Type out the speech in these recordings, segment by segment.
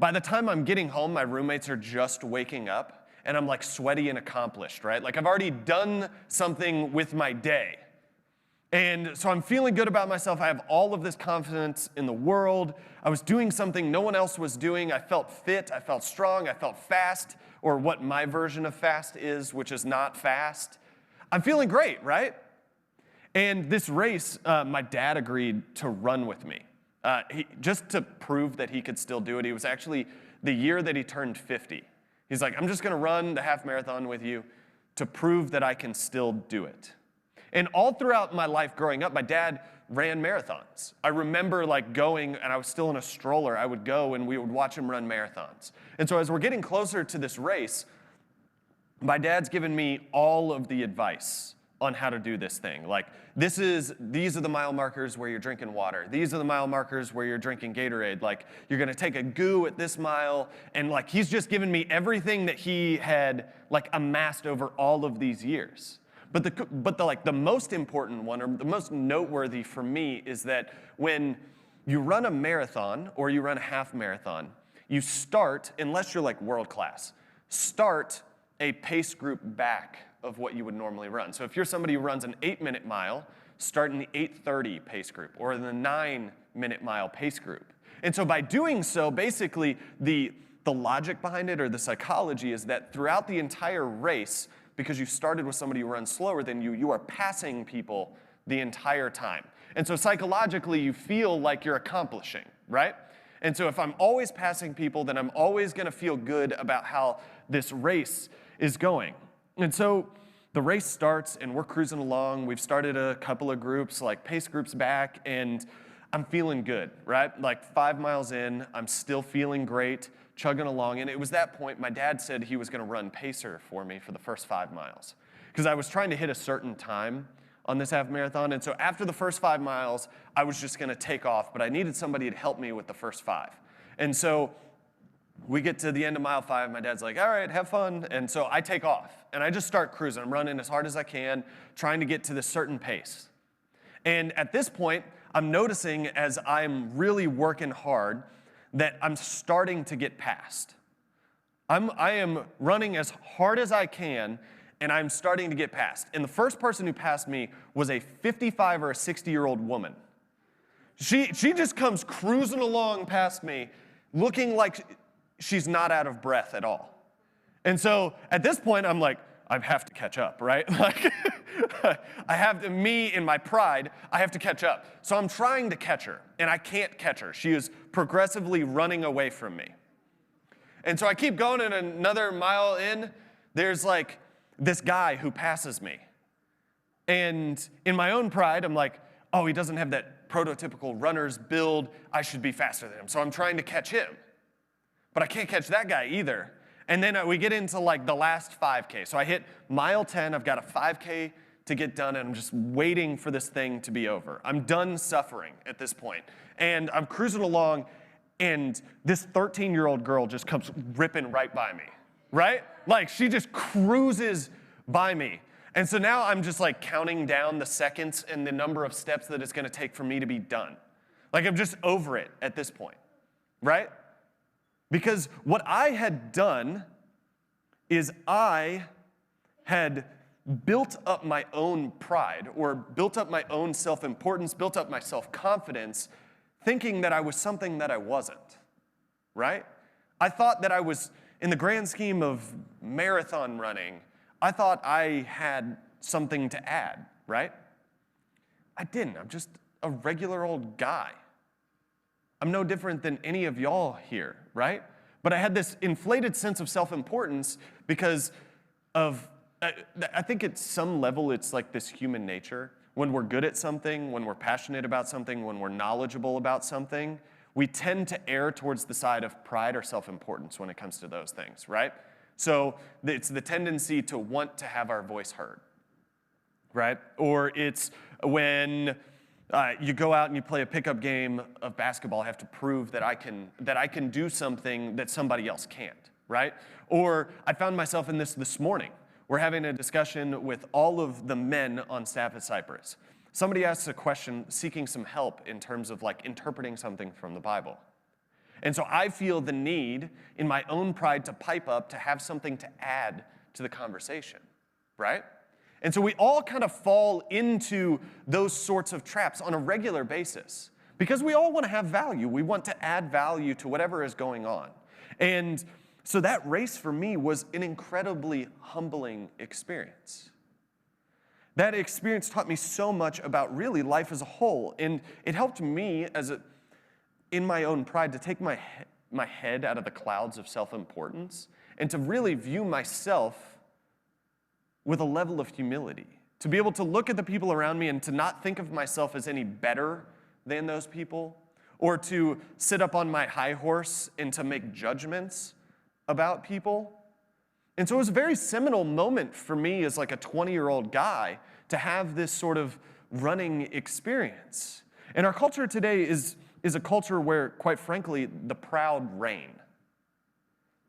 By the time I'm getting home, my roommates are just waking up, and I'm like sweaty and accomplished, right? Like I've already done something with my day. And so I'm feeling good about myself. I have all of this confidence in the world. I was doing something no one else was doing. I felt fit. I felt strong. I felt fast, or what my version of fast is, which is not fast. I'm feeling great, right? And this race, my dad agreed to run with me. Just to prove that he could still do it. He was actually the year that he turned 50. He's like, I'm just going to run the half marathon with you to prove that I can still do it. And all throughout my life growing up, my dad ran marathons. I remember like going, and I was still in a stroller, I would go and we would watch him run marathons. And so as we're getting closer to this race, my dad's given me all of the advice on how to do this thing. Like, these are the mile markers where you're drinking water. These are the mile markers where you're drinking Gatorade. Like, you're gonna take a goo at this mile. And like, he's just given me everything that he had like amassed over all of these years. But the most important one, or the most noteworthy for me, is that when you run a marathon or you run a half marathon, you start, unless you're like world class, start a pace group back of what you would normally run. So if you're somebody who runs an 8-minute mile, start in the 8:30 pace group or the 9-minute mile pace group. And so by doing so, basically the logic behind it, or the psychology, is that throughout the entire race, because you started with somebody who runs slower than you, you are passing people the entire time. And so psychologically, you feel like you're accomplishing, right? And so if I'm always passing people, then I'm always going to feel good about how this race is going. And so the race starts, and we're cruising along. We've started a couple of groups, like pace groups back, and I'm feeling good, right? Like 5 miles in, I'm still feeling great, chugging along. And it was that point my dad said he was going to run pacer for me for the first 5 miles, because I was trying to hit a certain time on this half marathon. And so after the first 5 miles, I was just going to take off, but I needed somebody to help me with the first 5. And so we get to the end of mile 5. My dad's like, all right, have fun. And so I take off, and I just start cruising. I'm running as hard as I can, trying to get to this certain pace. And at this point, I'm noticing, as I'm really working hard, that I'm starting to get passed. I am running as hard as I can, and I'm starting to get passed. And the first person who passed me was a 55 or a 60-year-old woman. She just comes cruising along past me, looking like she's not out of breath at all. And so at this point, I'm like, I have to catch up, right? Like, I have to, me in my pride, I have to catch up. So I'm trying to catch her, and I can't catch her. She is progressively running away from me. And so I keep going, and another mile in, there's like this guy who passes me. And in my own pride, I'm like, oh, he doesn't have that prototypical runner's build. I should be faster than him. So I'm trying to catch him. But I can't catch that guy either. And then we get into like the last 5K. So I hit mile 10. I've got a 5K to get done, and I'm just waiting for this thing to be over. I'm done suffering at this point. And I'm cruising along, and this 13-year-old girl just comes ripping right by me, right? Like, she just cruises by me. And so now I'm just like counting down the seconds and the number of steps that it's going to take for me to be done. Like, I'm just over it at this point, right? Because what I had done is I had built up my own pride, or built up my own self-importance, built up my self-confidence, thinking that I was something that I wasn't, right? I thought that I was, in the grand scheme of marathon running, I thought I had something to add, right? I didn't. I'm just a regular old guy. I'm no different than any of y'all here, right? But I had this inflated sense of self-importance because of, I think at some level it's like this human nature. When we're good at something, when we're passionate about something, when we're knowledgeable about something, we tend to err towards the side of pride or self-importance when it comes to those things, right? So it's the tendency to want to have our voice heard, right? Or it's when you go out and you play a pickup game of basketball, I have to prove that I can do something that somebody else can't, right? Or I found myself in this morning. We're having a discussion with all of the men on staff at Cypress. Somebody asks a question seeking some help in terms of like interpreting something from the Bible. And so I feel the need in my own pride to pipe up, to have something to add to the conversation, right? And so we all kind of fall into those sorts of traps on a regular basis because we all want to have value. We want to add value to whatever is going on. And so that race for me was an incredibly humbling experience. That experience taught me so much about really life as a whole. And it helped me in my own pride to take my head out of the clouds of self-importance and to really view myself with a level of humility, to be able to look at the people around me and to not think of myself as any better than those people, or to sit up on my high horse and to make judgments about people. And so it was a very seminal moment for me as like a 20-year-old guy to have this sort of running experience. And our culture today is a culture where, quite frankly, the proud reign.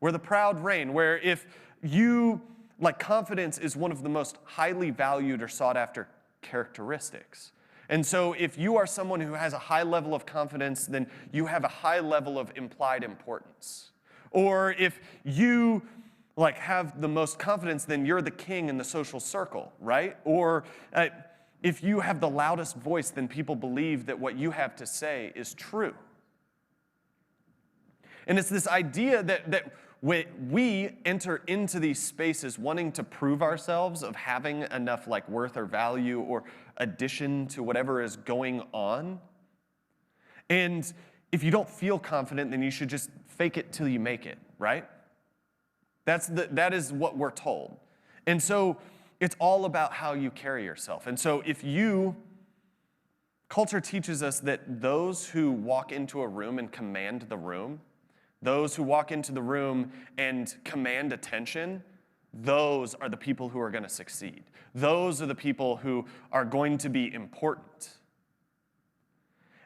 Where the proud reign, where if you, like confidence is one of the most highly valued or sought after characteristics. And so if you are someone who has a high level of confidence, then you have a high level of implied importance. Or if you have the most confidence, then you're the king in the social circle, right? Or if you have the loudest voice, then people believe that what you have to say is true. And it's this idea that when we enter into these spaces wanting to prove ourselves of having enough worth or value or addition to whatever is going on. And if you don't feel confident, then you should just fake it till you make it, right? That is what we're told. And so it's all about how you carry yourself. And so culture teaches us that those who walk into a room and command the room, those who walk into the room and command attention, those are the people who are going to succeed. Those are the people who are going to be important.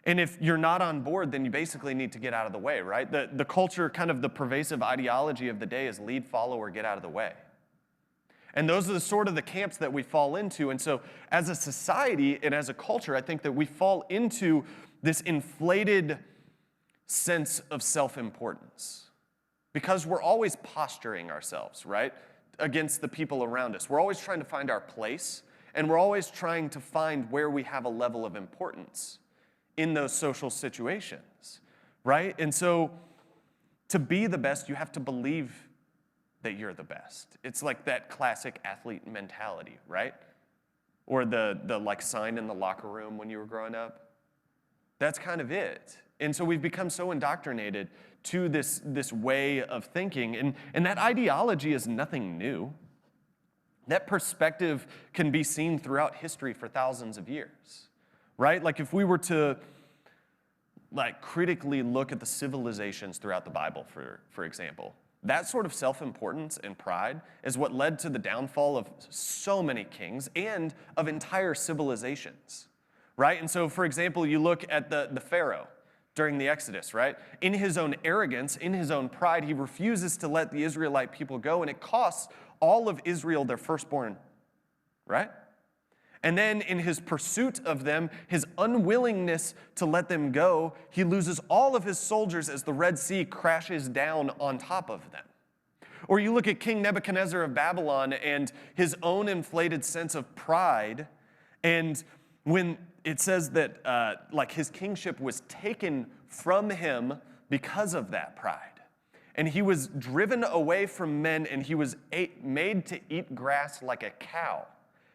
And if you're not on board, then you basically need to get out of the way, right? The culture, kind of the pervasive ideology of the day is lead, follow, or get out of the way. And those are sort of the camps that we fall into. And so as a society and as a culture, I think that we fall into this inflated sense of self-importance because we're always posturing ourselves, right, against the people around us. We're always trying to find our place, and we're always trying to find where we have a level of importance in those social situations, right? And so to be the best, you have to believe that you're the best. It's like that classic athlete mentality, right? Or the sign in the locker room when you were growing up. That's kind of it. And so we've become so indoctrinated to this way of thinking. And that ideology is nothing new. That perspective can be seen throughout history for thousands of years, right? If we were to critically look at the civilizations throughout the Bible, for example, that sort of self-importance and pride is what led to the downfall of so many kings and of entire civilizations, right? And so, for example, you look at the Pharaoh during the Exodus, right? In his own arrogance, in his own pride, he refuses to let the Israelite people go, and it costs all of Israel their firstborn, right? And then in his pursuit of them, his unwillingness to let them go, he loses all of his soldiers as the Red Sea crashes down on top of them. Or you look at King Nebuchadnezzar of Babylon and his own inflated sense of pride, and when it says that his kingship was taken from him because of that pride. And he was driven away from men, and he was made to eat grass like a cow,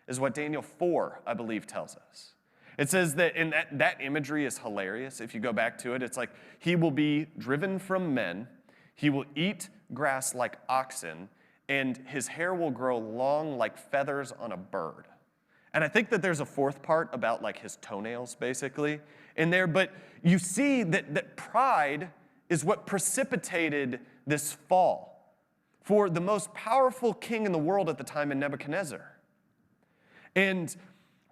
is what Daniel 4, I believe, tells us. It says that, and that imagery is hilarious. If you go back to it, it's like he will be driven from men, he will eat grass like oxen, and his hair will grow long like feathers on a bird. And I think that there's a fourth part about his toenails, basically, in there. But you see that pride is what precipitated this fall for the most powerful king in the world at the time in Nebuchadnezzar. And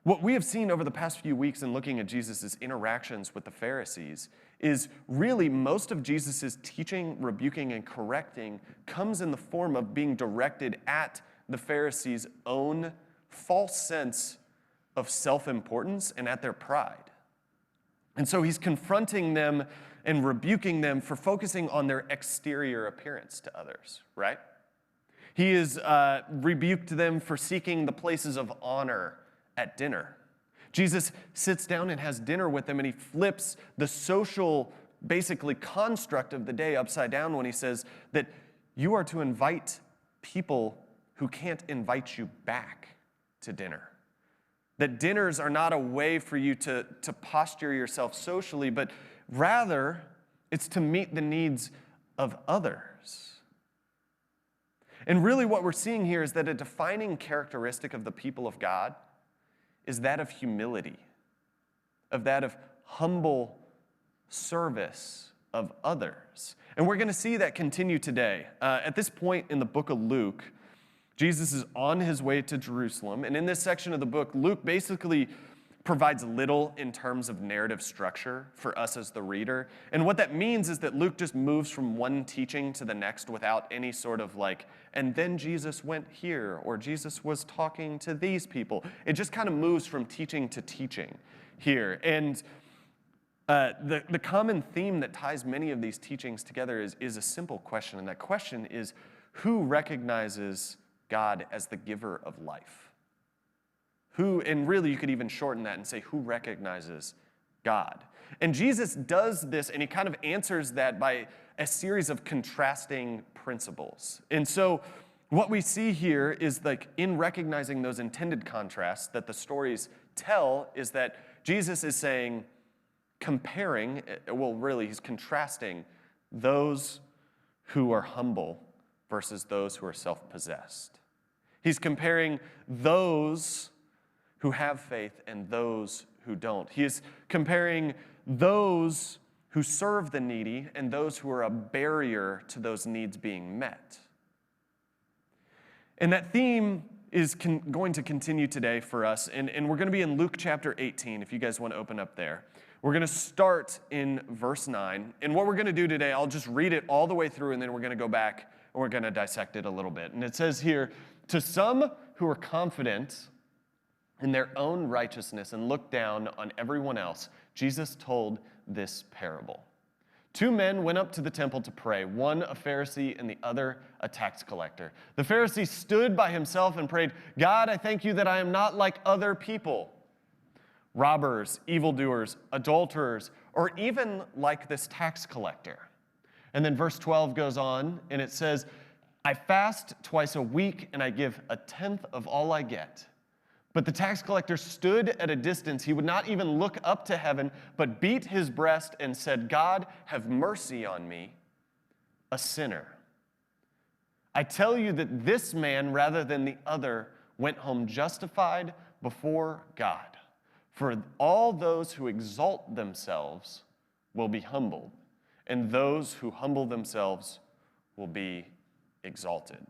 what we have seen over the past few weeks in looking at Jesus' interactions with the Pharisees is really most of Jesus' teaching, rebuking, and correcting comes in the form of being directed at the Pharisees' own false sense of self-importance and at their pride. And so he's confronting them and rebuking them for focusing on their exterior appearance to others, right? He has rebuked them for seeking the places of honor at dinner. Jesus sits down and has dinner with them, and he flips the social, basically, construct of the day upside down when he says that you are to invite people who can't invite you back to dinner. That dinners are not a way for you to posture yourself socially, but rather it's to meet the needs of others. And really what we're seeing here is that a defining characteristic of the people of God is that of humility, of that of humble service of others. And we're going to see that continue today. At this point in the book of Luke, Jesus is on his way to Jerusalem, and in this section of the book, Luke basically provides little in terms of narrative structure for us as the reader. And what that means is that Luke just moves from one teaching to the next without any sort of and then Jesus went here, or Jesus was talking to these people. It just kind of moves from teaching to teaching here. And the common theme that ties many of these teachings together is a simple question, and that question is, who recognizes God as the giver of life? Who, and really you could even shorten that and say, who recognizes God? And Jesus does this, and he kind of answers that by a series of contrasting principles. And so what we see here is in recognizing those intended contrasts that the stories tell is that Jesus is saying, he's contrasting those who are humble versus those who are self-possessed. He's comparing those who have faith and those who don't. He is comparing those who serve the needy and those who are a barrier to those needs being met. And that theme is going to continue today for us, and we're going to be in Luke chapter 18, if you guys want to open up there. We're going to start in verse 9, and what we're going to do today, I'll just read it all the way through, and then we're going to go back and we're going to dissect it a little bit. And it says here, to some who are confident in their own righteousness and look down on everyone else, Jesus told this parable. 2 men went up to the temple to pray, one a Pharisee and the other a tax collector. The Pharisee stood by himself and prayed, God, I thank you that I am not like other people, robbers, evildoers, adulterers, or even like this tax collector. And then verse 12 goes on, and it says, I fast twice a week, and I give 1/10 of all I get. But the tax collector stood at a distance. He would not even look up to heaven, but beat his breast and said, God, have mercy on me, a sinner. I tell you that this man, rather than the other, went home justified before God. For all those who exalt themselves will be humbled, and those who humble themselves will be exalted.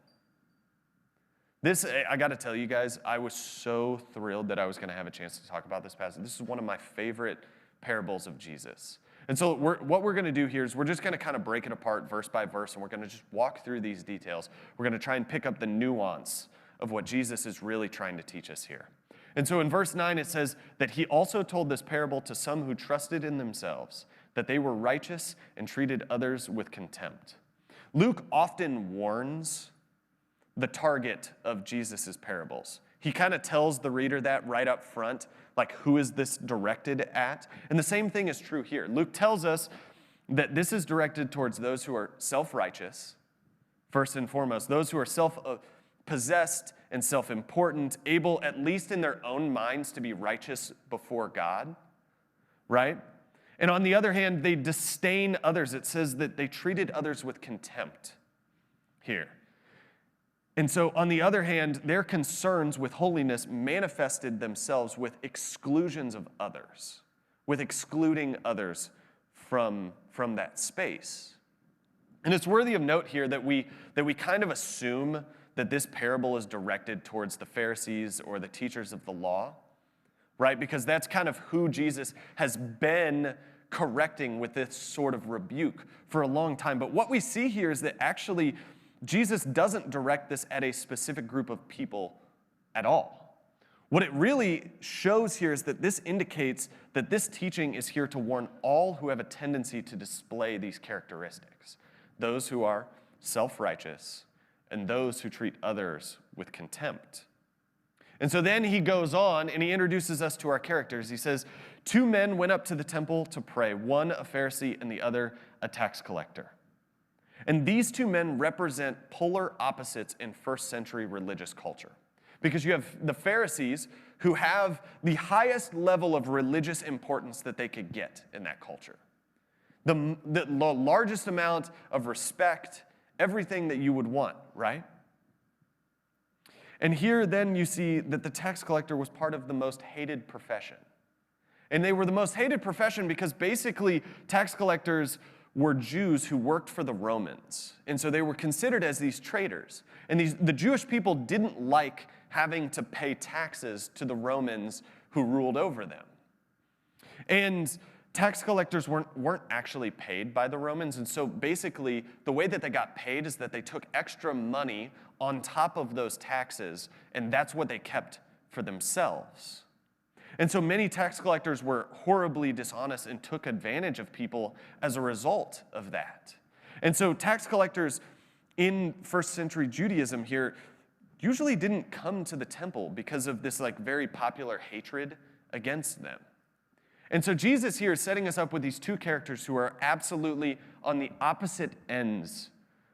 This, I got to tell you guys, I was so thrilled that I was going to have a chance to talk about this passage. This is one of my favorite parables of Jesus. And so what we're going to do here is we're just going to kind of break it apart verse by verse, and we're going to just walk through these details. We're going to try and pick up the nuance of what Jesus is really trying to teach us here. And so in verse 9, it says that he also told this parable to some who trusted in themselves, that they were righteous and treated others with contempt. Luke often warns the target of Jesus' parables. He kind of tells the reader that right up front, like who is this directed at? And the same thing is true here. Luke tells us that this is directed towards those who are self-righteous, first and foremost, those who are self-possessed and self-important, able at least in their own minds to be righteous before God, right? And on the other hand, they disdain others. It says that they treated others with contempt here. And so, on the other hand, their concerns with holiness manifested themselves with exclusions of others, with excluding others from that space. And it's worthy of note here that we kind of assume that this parable is directed towards the Pharisees or the teachers of the law, right? Because that's kind of who Jesus has been correcting with this sort of rebuke for a long time. But what we see here is that actually Jesus doesn't direct this at a specific group of people at all. What it really shows here is that this indicates that this teaching is here to warn all who have a tendency to display these characteristics, those who are self-righteous and those who treat others with contempt. And so then he goes on and he introduces us to our characters. He says, 2 men went up to the temple to pray, one a Pharisee and the other a tax collector. And these 2 men represent polar opposites in first century religious culture. Because you have the Pharisees who have the highest level of religious importance that they could get in that culture. The largest amount of respect, everything that you would want, right? And here then you see that the tax collector was part of the most hated profession. And they were the most hated profession because basically tax collectors were Jews who worked for the Romans. And so they were considered as these traitors. And the Jewish people didn't like having to pay taxes to the Romans who ruled over them. And tax collectors weren't actually paid by the Romans. And so basically the way that they got paid is that they took extra money on top of those taxes, and that's what they kept for themselves. And so many tax collectors were horribly dishonest and took advantage of people as a result of that. And so tax collectors in first century Judaism here usually didn't come to the temple because of this very popular hatred against them. And so Jesus here is setting us up with these 2 characters who are absolutely on the opposite ends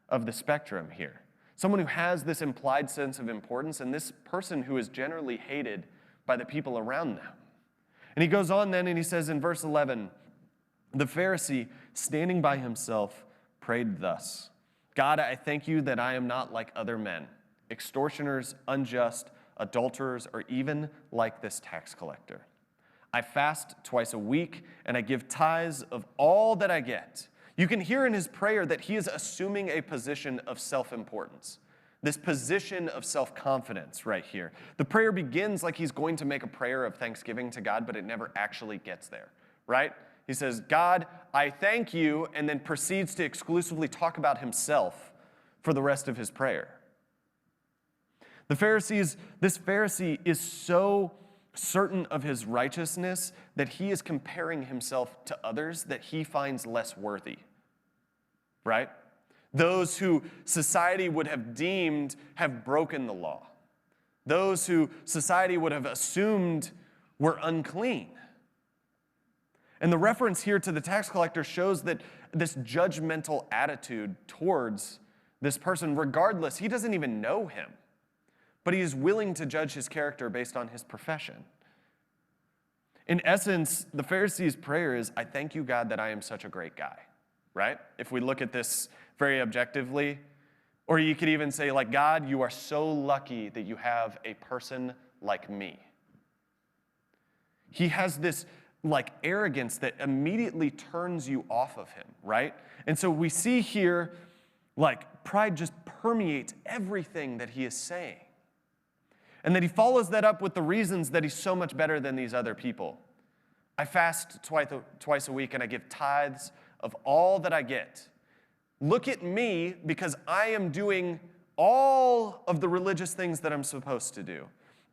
of the spectrum here. Someone who has this implied sense of importance and this person who is generally hated by the people around them. And he goes on then and he says in verse 11, the Pharisee, standing by himself, prayed thus, God, I thank you that I am not like other men, extortioners, unjust, adulterers, or even like this tax collector. I fast twice a week, and I give tithes of all that I get. You can hear in his prayer that he is assuming a position of self-importance, this position of self-confidence right here. The prayer begins like he's going to make a prayer of thanksgiving to God, but it never actually gets there, right? He says, God, I thank you, and then proceeds to exclusively talk about himself for the rest of his prayer. This Pharisee is so certain of his righteousness that he is comparing himself to others that he finds less worthy, right? Those who society would have deemed have broken the law. Those who society would have assumed were unclean. And the reference here to the tax collector shows that this judgmental attitude towards this person, regardless, he doesn't even know him. But he is willing to judge his character based on his profession. In essence, the Pharisee's prayer is, I thank you, God, that I am such a great guy, right? If we look at this very objectively, or you could even say, God, you are so lucky that you have a person like me. He has this arrogance that immediately turns you off of him, right? And so we see here, pride just permeates everything that he is saying. And that he follows that up with the reasons that he's so much better than these other people. I fast twice a week and I give tithes of all that I get. Look at me because I am doing all of the religious things that I'm supposed to do.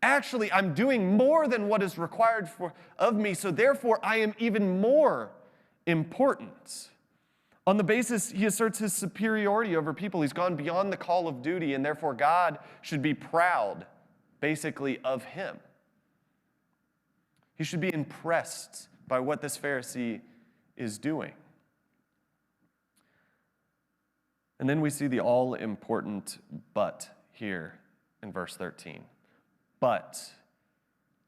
Actually, I'm doing more than what is required of me, so therefore I am even more important. On the basis, he asserts his superiority over people. He's gone beyond the call of duty, and therefore God should be proud basically of him. He should be impressed by what this Pharisee is doing. And then we see the all-important but here in verse 13. But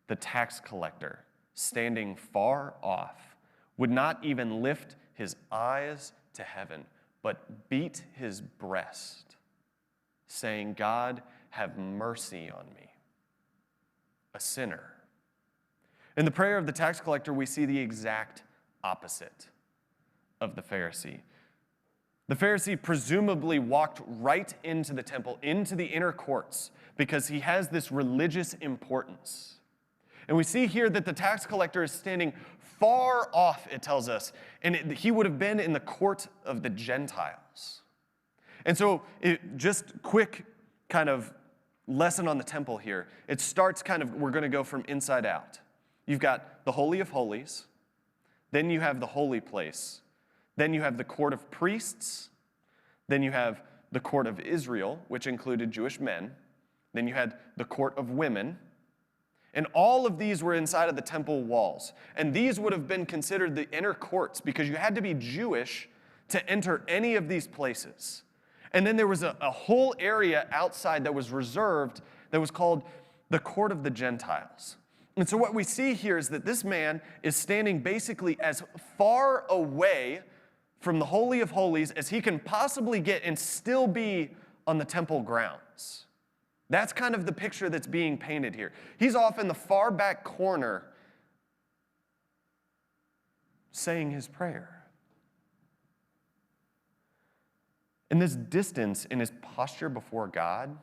the tax collector, standing far off, would not even lift his eyes to heaven, but beat his breast, saying, God, have mercy on me, a sinner. In the prayer of the tax collector, we see the exact opposite of the Pharisee. The Pharisee presumably walked right into the temple, into the inner courts, because he has this religious importance. And we see here that the tax collector is standing far off, it tells us, and he would have been in the court of the Gentiles. And so, just quick kind of lesson on the temple here. It starts we're going to go from inside out. You've got the Holy of Holies, then you have the holy place, then you have the court of priests, then you have the court of Israel, which included Jewish men, then you had the court of women, and all of these were inside of the temple walls. And these would have been considered the inner courts because you had to be Jewish to enter any of these places. And then there was a whole area outside that was reserved that was called the court of the Gentiles. And so what we see here is that this man is standing basically as far away from the Holy of Holies as he can possibly get and still be on the temple grounds. That's kind of the picture that's being painted here. He's off in the far back corner saying his prayer. And this distance in his posture before God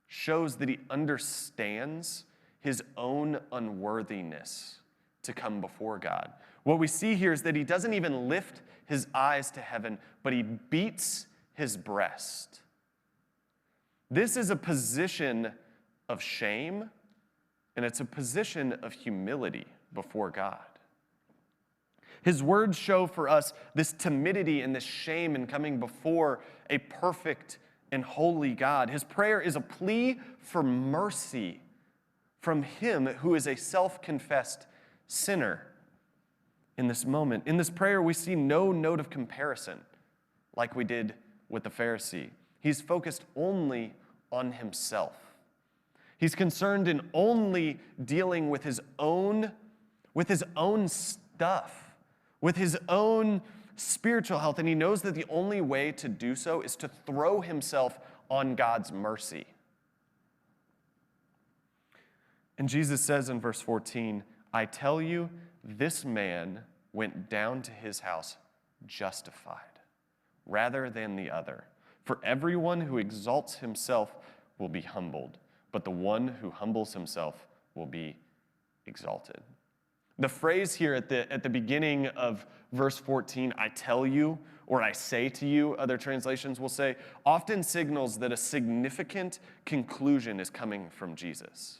shows that he understands his own unworthiness to come before God. What we see here is that he doesn't even lift his eyes to heaven, but he beats his breast. This is a position of shame, and it's a position of humility before God. His words show for us this timidity and this shame in coming before a perfect and holy God. His prayer is a plea for mercy from him who is a self-confessed sinner in this moment. In this prayer, we see no note of comparison like we did with the Pharisee. He's focused only on himself. He's concerned in only dealing with his own stuff, with his own spiritual health, and he knows that the only way to do so is to throw himself on God's mercy. And Jesus says in verse 14, I tell you, this man went down to his house justified rather than the other. For everyone who exalts himself will be humbled, but the one who humbles himself will be exalted. The phrase here at the beginning of verse 14, I tell you, or I say to you, other translations will say, often signals that a significant conclusion is coming from Jesus.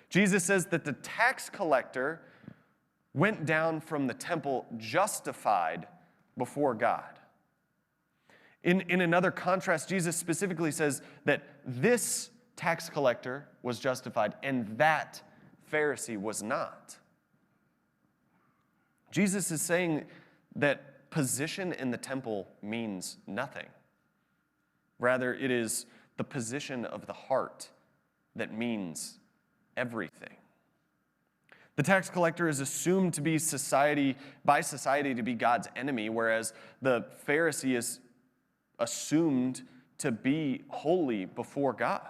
Jesus says that the tax collector went down from the temple justified before God. In another contrast, Jesus specifically says that this tax collector was justified and that Pharisee was not. Jesus is saying that position in the temple means nothing. Rather, it is the position of the heart that means everything. The tax collector is assumed to be by society to be God's enemy, whereas the Pharisee is assumed to be holy before God.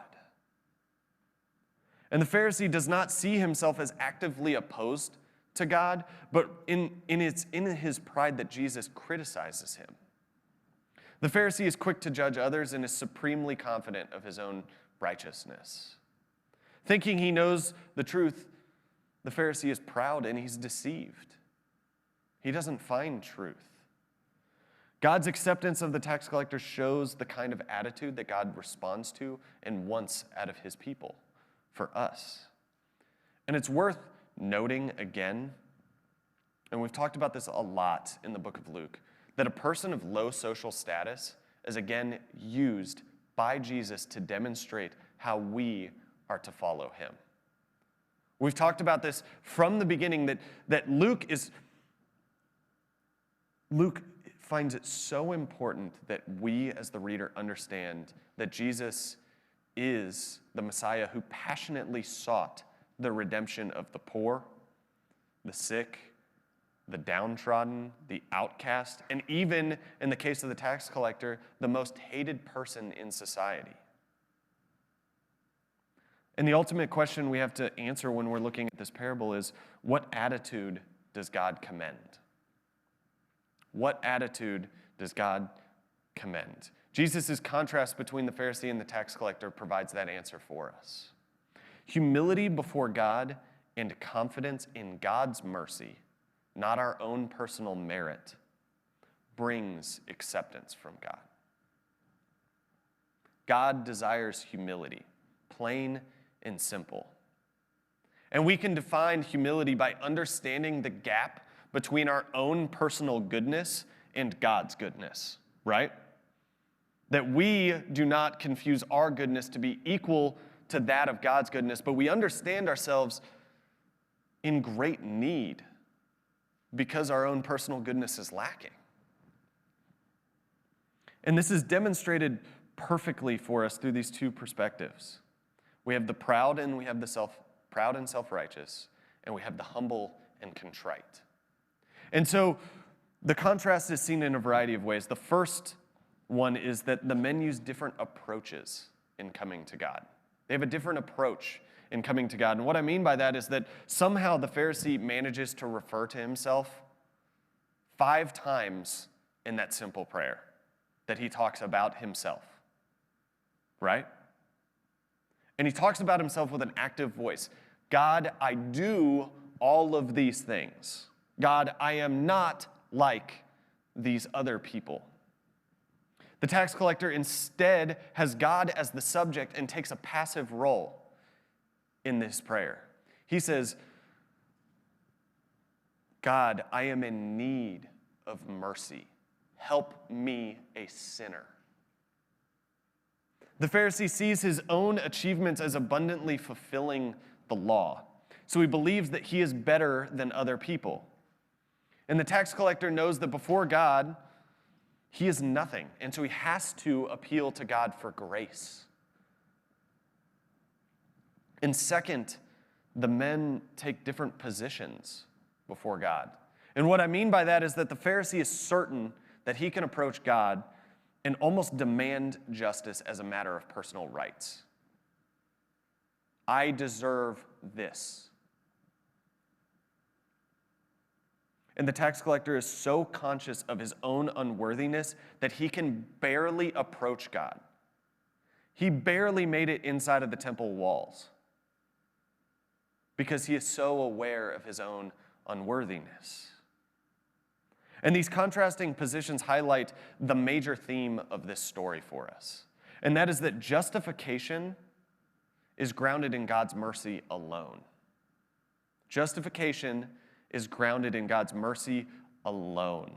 And the Pharisee does not see himself as actively opposed to God, but it's in his pride that Jesus criticizes him. The Pharisee is quick to judge others and is supremely confident of his own righteousness. Thinking he knows the truth, the Pharisee is proud and he's deceived. He doesn't find truth. God's acceptance of the tax collector shows the kind of attitude that God responds to and wants out of his people for us. And it's worth noting again, and we've talked about this a lot in the book of Luke, that a person of low social status is again used by Jesus to demonstrate how we are to follow him. We've talked about this from the beginning, that Luke finds it so important that we as the reader understand that Jesus is the Messiah who passionately sought the redemption of the poor, the sick, the downtrodden, the outcast, and even, in the case of the tax collector, the most hated person in society. And the ultimate question we have to answer when we're looking at this parable is, what attitude does God commend? What attitude does God commend? Jesus' contrast between the Pharisee and the tax collector provides that answer for us. Humility before God and confidence in God's mercy, not our own personal merit, brings acceptance from God. God desires humility, plain and simple. And we can define humility by understanding the gap between our own personal goodness and God's goodness, right? That we do not confuse our goodness to be equal to that of God's goodness, but we understand ourselves in great need because our own personal goodness is lacking. And this is demonstrated perfectly for us through these two perspectives. We have the proud and we have the proud and self-righteous, and we have the humble and contrite. And so the contrast is seen in a variety of ways. The first one is that the men use different approaches in coming to God. They have a different approach in coming to God. And what I mean by that is that somehow the Pharisee manages to refer to himself 5 times in that simple prayer that he talks about himself, right? And he talks about himself with an active voice. God, I do all of these things. God, I am not like these other people. The tax collector instead has God as the subject and takes a passive role in this prayer. He says, God, I am in need of mercy. Help me, a sinner. The Pharisee sees his own achievements as abundantly fulfilling the law. So he believes that he is better than other people. And the tax collector knows that before God, he is nothing. And so he has to appeal to God for grace. And second, the men take different positions before God. And what I mean by that is that the Pharisee is certain that he can approach God and almost demand justice as a matter of personal rights. I deserve this. And the tax collector is so conscious of his own unworthiness that he can barely approach God. He barely made it inside of the temple walls because he is so aware of his own unworthiness. And these contrasting positions highlight the major theme of this story for us. And that is that justification is grounded in God's mercy alone. Justification is grounded in God's mercy alone.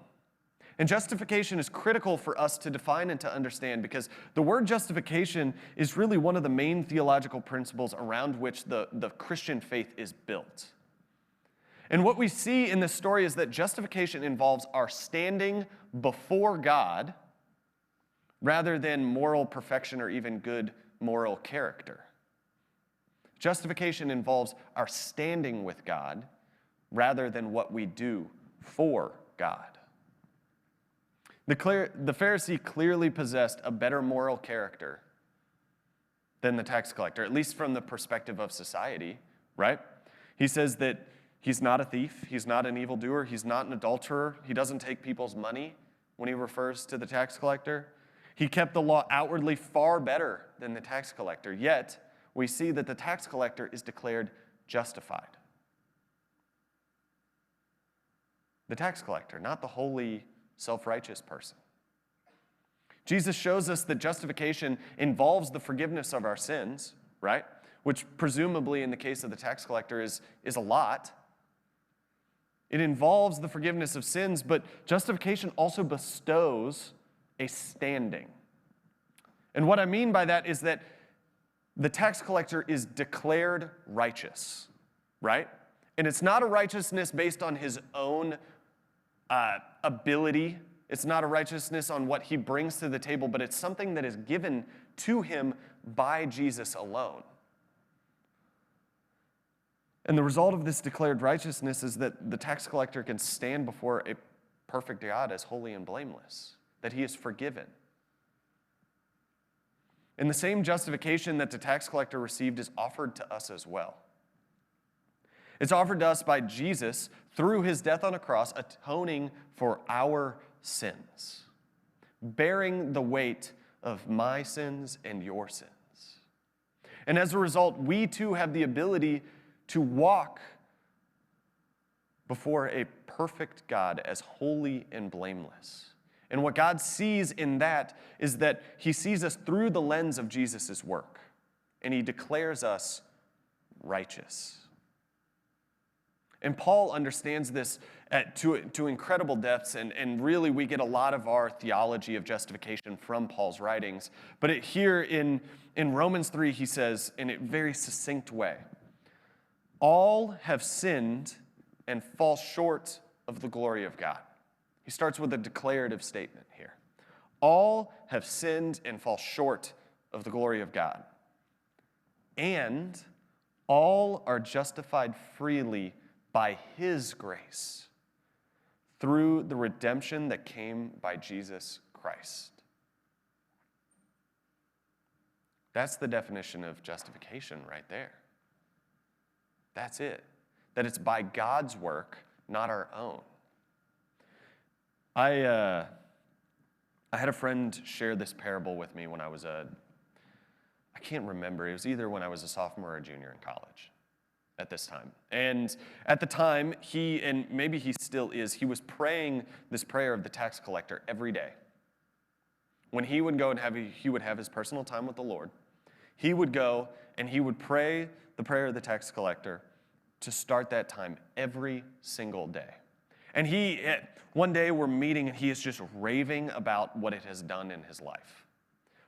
And justification is critical for us to define and to understand because the word justification is really one of the main theological principles around which the Christian faith is built. And what we see in this story is that justification involves our standing before God rather than moral perfection or even good moral character. Justification involves our standing with God rather than what we do for God. The Pharisee clearly possessed a better moral character than the tax collector, at least from the perspective of society, right? He says that he's not a thief, he's not an evildoer, he's not an adulterer, he doesn't take people's money when he refers to the tax collector. He kept the law outwardly far better than the tax collector, yet we see that the tax collector is declared justified. The tax collector, not the holy, self-righteous person. Jesus shows us that justification involves the forgiveness of our sins, right? Which presumably in the case of the tax collector is a lot. It involves the forgiveness of sins, but justification also bestows a standing. And what I mean by that is that the tax collector is declared righteous, right? And it's not a righteousness based on his own ability. It's not a righteousness on what he brings to the table, but it's something that is given to him by Jesus alone. And the result of this declared righteousness is that the tax collector can stand before a perfect God as holy and blameless, that he is forgiven. And the same justification that the tax collector received is offered to us as well. It's offered to us by Jesus through his death on a cross, atoning for our sins, bearing the weight of my sins and your sins. And as a result, we too have the ability to walk before a perfect God as holy and blameless. And what God sees in that is that he sees us through the lens of Jesus' work, and he declares us righteous. And Paul understands this to incredible depths, and really we get a lot of our theology of justification from Paul's writings. But here in Romans 3, he says in a very succinct way, all have sinned and fall short of the glory of God. He starts with a declarative statement here. All have sinned and fall short of the glory of God. And all are justified freely by his grace through the redemption that came by Jesus Christ. That's the definition of justification right there. That's it. That it's by God's work, not our own. I had a friend share this parable with me when I was I can't remember. It was either when I was a sophomore or a junior in college at this time. And at the time, and maybe he still is, he was praying this prayer of the tax collector every day. When he would go and he would have his personal time with the Lord, he would go and he would pray the prayer of the tax collector to start that time every single day. And one day we're meeting and he is just raving about what it has done in his life.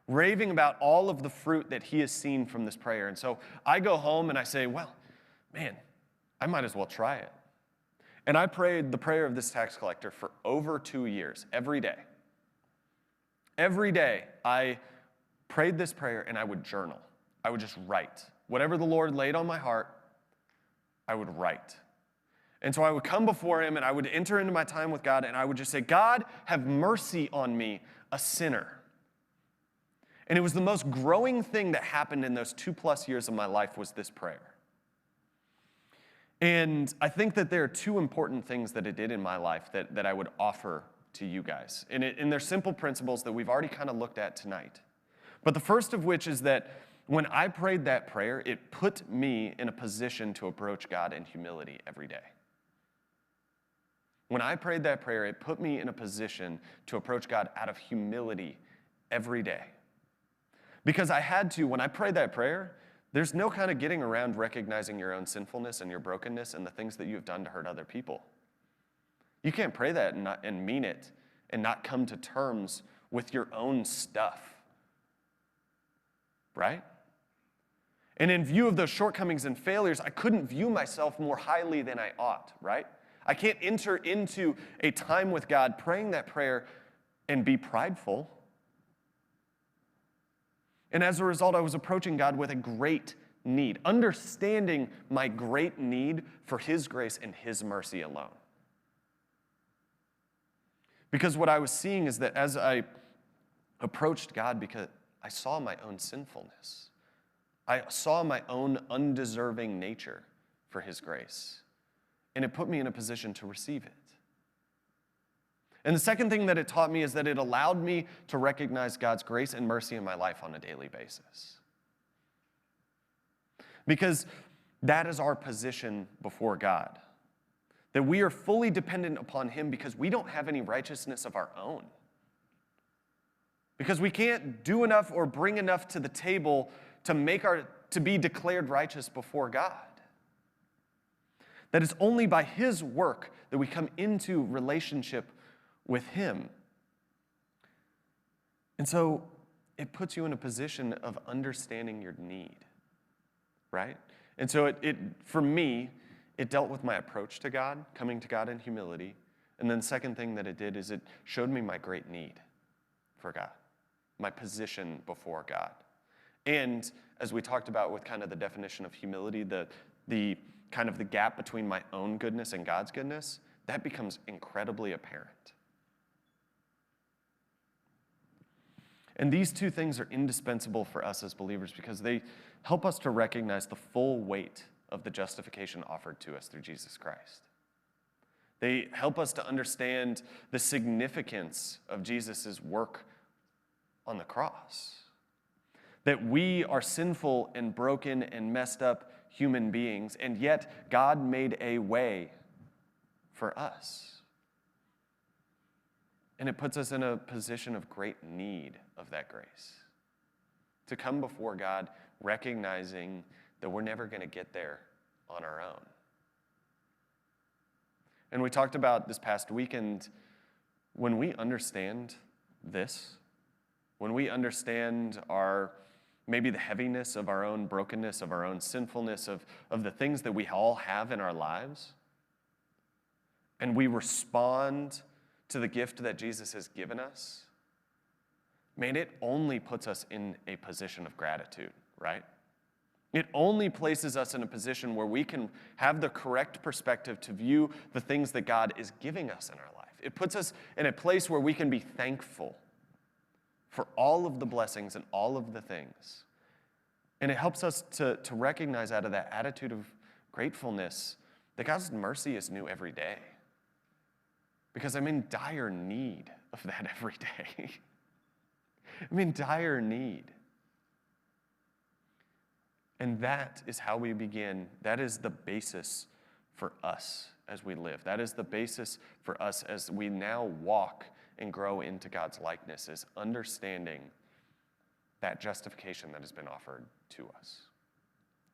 Raving about all of the fruit that he has seen from this prayer. And so I go home and I say, well, man, I might as well try it. And I prayed the prayer of this tax collector for over 2 years, every day. Every day I prayed this prayer and I would journal. I would just write. Whatever the Lord laid on my heart, I would write. And so I would come before him and I would enter into my time with God and I would just say, God, have mercy on me, a sinner. And it was the most growing thing that happened in those 2+ years of my life was this prayer. And I think that there are two important things that it did in my life that I would offer to you guys. And they're simple principles that we've already kind of looked at tonight. But the first of which is that when I prayed that prayer, it put me in a position to approach God in humility every day. When I prayed that prayer, it put me in a position to approach God out of humility every day. Because I had to, when I prayed that prayer, there's no kind of getting around recognizing your own sinfulness and your brokenness and the things that you've done to hurt other people. You can't pray that and mean it and not come to terms with your own stuff. Right? And in view of those shortcomings and failures, I couldn't view myself more highly than I ought, right? I can't enter into a time with God praying that prayer and be prideful. And as a result, I was approaching God with a great need, understanding my great need for his grace and his mercy alone. Because what I was seeing is that as I approached God, because I saw my own sinfulness, I saw my own undeserving nature for his grace, and it put me in a position to receive it. And the second thing that it taught me is that it allowed me to recognize God's grace and mercy in my life on a daily basis. Because that is our position before God. That we are fully dependent upon him because we don't have any righteousness of our own. Because we can't do enough or bring enough to the table to be declared righteous before God. That it's only by his work that we come into relationship with him. And so it puts you in a position of understanding your need, right? And so for me, it dealt with my approach to God, coming to God in humility. And then the second thing that it did is it showed me my great need for God, my position before God. And as we talked about with kind of the definition of humility, the kind of the gap between my own goodness and God's goodness, that becomes incredibly apparent. And these two things are indispensable for us as believers because they help us to recognize the full weight of the justification offered to us through Jesus Christ. They help us to understand the significance of Jesus' work on the cross. That we are sinful and broken and messed up human beings, and yet God made a way for us. And it puts us in a position of great need of that grace. To come before God recognizing that we're never going to get there on our own. And we talked about this past weekend, when we understand this, when we understand maybe the heaviness of our own brokenness, of our own sinfulness, of the things that we all have in our lives, and we respond to the gift that Jesus has given us, man, it only puts us in a position of gratitude, right? It only places us in a position where we can have the correct perspective to view the things that God is giving us in our life. It puts us in a place where we can be thankful for all of the blessings and all of the things. And it helps us to recognize out of that attitude of gratefulness that God's mercy is new every day. Because I'm in dire need of that every day. I'm in dire need. And that is how we begin. That is the basis for us as we live. That is the basis for us as we now walk and grow into God's likeness, is understanding that justification that has been offered to us.